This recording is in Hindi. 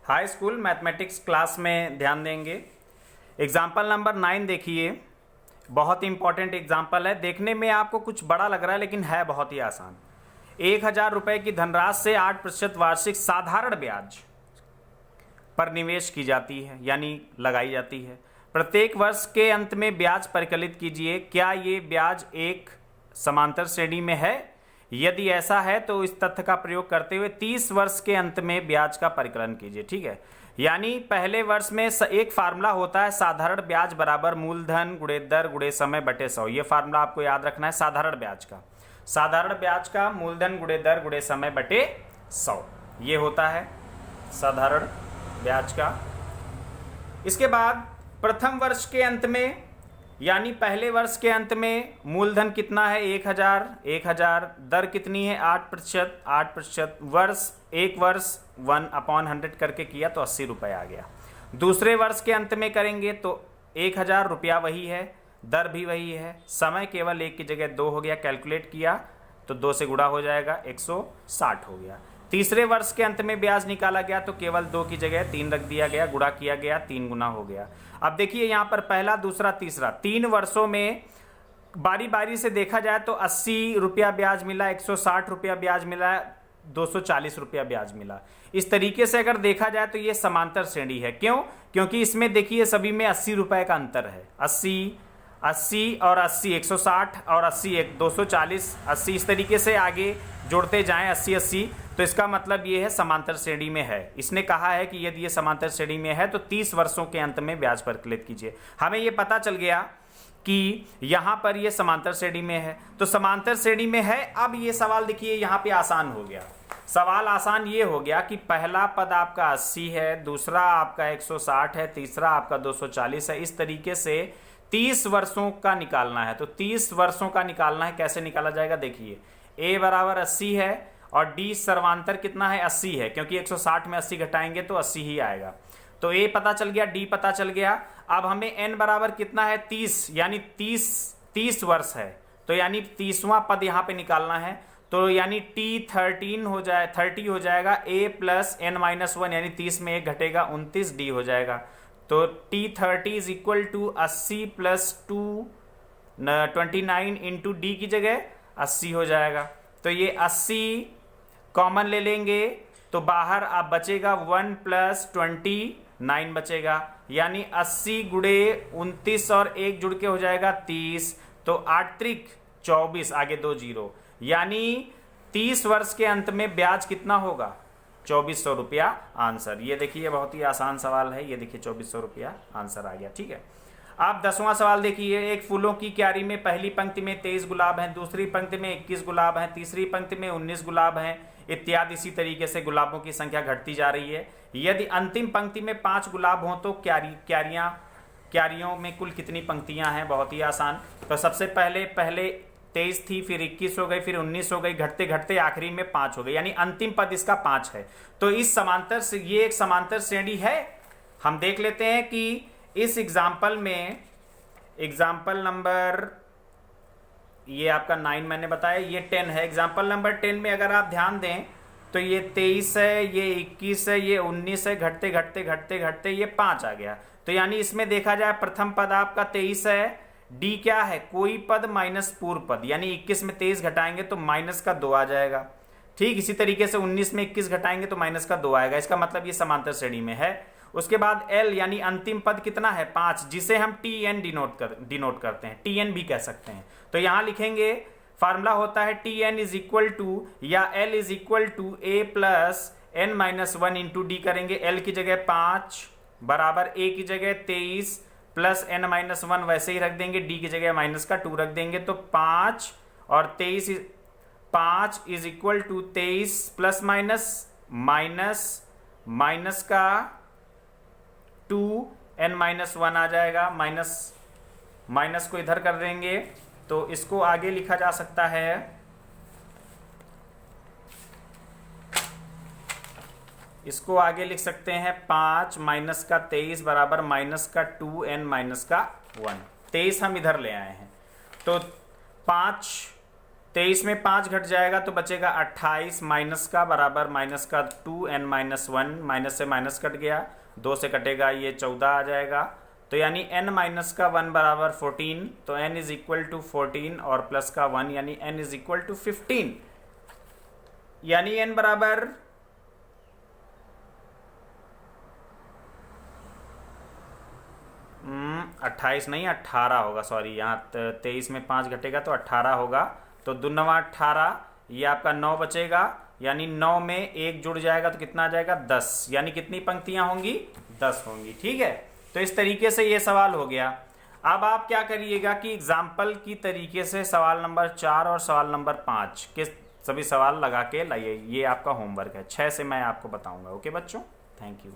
हाई स्कूल मैथमेटिक्स क्लास में ध्यान देंगे। एग्जाम्पल नंबर 9 देखिए, बहुत ही इंपॉर्टेंट एग्जाम्पल है। देखने में आपको कुछ बड़ा लग रहा है लेकिन है बहुत ही आसान। 1000 रुपये की धनराशि से 8% वार्षिक साधारण ब्याज पर निवेश की जाती है, यानी लगाई जाती है। प्रत्येक वर्ष के अंत में ब्याज परिकलित कीजिए। क्या ये ब्याज एक समांतर श्रेणी में है? यदि ऐसा है तो इस तथ्य का प्रयोग करते हुए 30 वर्ष के अंत में ब्याज का परिकलन कीजिए। ठीक है, यानी पहले वर्ष में एक फार्मूला होता है, साधारण ब्याज बराबर मूलधन गुणे दर गुणे समय बटे 100। ये फार्मूला आपको याद रखना है साधारण ब्याज का। साधारण ब्याज का मूलधन गुणे दर गुणे समय बटे 100 ये होता है साधारण ब्याज का। इसके बाद प्रथम वर्ष के अंत में, यानी पहले वर्ष के अंत में मूलधन कितना है? 1000। दर कितनी है? 8%। वर्ष, एक वर्ष 1/100 करके किया तो 80 रुपये आ गया। दूसरे वर्ष के अंत में करेंगे तो 1000 रुपया वही है, दर भी वही है, समय केवल 1 की जगह 2 हो गया। कैलकुलेट किया तो 2 से गुणा हो जाएगा, 160 हो गया। तीसरे वर्ष के अंत में ब्याज निकाला गया तो केवल 2 की जगह 3 रख दिया गया, गुणा किया गया, 3 गुना हो गया। अब देखिए यहाँ पर पहला, दूसरा, तीसरा 3 वर्षों में बारी बारी से देखा जाए तो 80 रुपया ब्याज मिला, 160 रुपया ब्याज मिला, 240 रुपया ब्याज मिला। इस तरीके से अगर देखा जाए तो ये समांतर श्रेणी है। क्यों? क्योंकि इसमें देखिए सभी में 80 रुपए का अंतर है। 80 और 80, 160 और 80, 240, 80 इस तरीके से आगे जोड़ते जाएं 80, तो इसका मतलब ये है समांतर श्रेणी में है। इसने कहा है कि यदि ये समांतर श्रेणी में है तो 30 वर्षों के अंत में ब्याज परिकलित कीजिए। हमें ये पता चल गया कि यहाँ पर ये समांतर श्रेणी में है, तो समांतर श्रेणी में है। अब ये सवाल देखिए यहाँ पे आसान हो गया। सवाल आसान ये हो गया कि पहला पद आपका 80 है, दूसरा आपका 160 है, तीसरा आपका 240 है। इस तरीके से 30 वर्षों का निकालना है। तो 30 वर्षों का निकालना है, कैसे निकाला जाएगा? देखिए a बराबर 80 है और d सर्वांतर कितना है? 80 है, क्योंकि 160 में 80 घटाएंगे तो 80 ही आएगा। तो a पता चल गया, d पता चल गया। अब हमें n बराबर कितना है? 30, यानी 30 वर्ष है, तो यानी 30वां पद यहाँ पे निकालना है। तो यानी t13 हो जाए 30 हो जाएगा, a प्लस n-1 यानी 30 में 1 घटेगा, 29 d हो जाएगा। तो t30 is equal to 80 plus 29 into D की जगह 80 हो जाएगा। तो ये 80 कॉमन ले लेंगे तो बाहर अब बचेगा 1 प्लस 29 बचेगा, यानी 80 गुणे 29 और 1 जुड़ के हो जाएगा 30। तो 8 त्रिक 24, आगे 2 जीरो, यानी 30 वर्ष के अंत में ब्याज कितना होगा? 2400 रुपया आंसर। ये देखिए बहुत ही आसान सवाल है। ये देखिए 2400 रुपया आंसर आ गया। ठीक है, आप 10वां सवाल देखिए। एक फूलों की क्यारी में पहली पंक्ति में 23 गुलाब हैं, दूसरी पंक्ति में 21 गुलाब हैं, तीसरी पंक्ति में 19 गुलाब हैं, इत्यादि। इसी तरीके से गुलाबों की संख्या घटती जा रही है। यदि अंतिम पंक्ति में 5 गुलाब हों तो क्यारियों में कुल कितनी पंक्तियां हैं? बहुत ही आसान। तो सबसे पहले 23 थी, फिर 21 हो गई, फिर 19 हो गई, घटते घटते आखिरी में 5 हो गई, यानी अंतिम पद इसका 5 है। तो इस समांतर से ये एक समांतर श्रेणी है। हम देख लेते हैं कि इस एग्जाम्पल में, एग्जाम्पल नंबर ये आपका 9 मैंने बताया, ये 10 है। एग्जाम्पल नंबर 10 में अगर आप ध्यान दें तो ये 23 है, ये 21 है, ये 19 है, घटते घटते घटते घटते ये 5 आ गया। तो यानी इसमें देखा जाए प्रथम पद आपका 23 है, डी क्या है? कोई पद माइनस पूर्व पद, यानी 21 में 23 घटाएंगे तो माइनस का 2 आ जाएगा। ठीक इसी तरीके से 19 में 21 घटाएंगे तो माइनस का 2 आएगा। इसका मतलब ये समांतर श्रेणी में है। उसके बाद एल यानी अंतिम पद कितना है? 5, जिसे हम टी एन डिनोट करते हैं, टी एन भी कह सकते हैं। तो यहां लिखेंगे, फार्मूला होता है T N is equal to या L is equal to A plus n-1 into D करेंगे। एल की जगह 5 बराबर ए की जगह 23 प्लस n-1 वैसे ही रख देंगे, डी की जगह माइनस का 2 रख देंगे। तो 5 और 5 is equal to 23 plus minus का 2 n-1 आ जाएगा। माइनस को इधर कर देंगे तो इसको आगे लिखा जा सकता है, इसको आगे लिख सकते हैं 5 माइनस का 23 बराबर माइनस का 2 n-1। 23 हम इधर ले आए हैं तो 5 23 में 5 घट जाएगा तो बचेगा 28 माइनस का बराबर माइनस का 2n-1, माइनस से माइनस कट गया, 2 से कटेगा ये 14 आ जाएगा। तो यानी n माइनस का 1 बराबर 14, तो n इज इक्वल टू 14 और प्लस का 1 यानी n इज इक्वल टू 15, यानी n बराबर 28 नहीं 18 होगा, सॉरी यहाँ 23 में 5 घटेगा तो 18 होगा। तो 2 9 18, ये आपका 9 बचेगा, यानी 9 में 1 जुड़ जाएगा तो कितना आ जाएगा 10, यानी कितनी पंक्तियां होंगी 10 होंगी। ठीक है, तो इस तरीके से ये सवाल हो गया। अब आप क्या करिएगा कि एग्जाम्पल की तरीके से सवाल नंबर 4 और सवाल नंबर 5 के सभी सवाल लगा के लाइए, ये आपका होमवर्क है। 6 से मैं आपको बताऊंगा। ओके बच्चों, थैंक यू।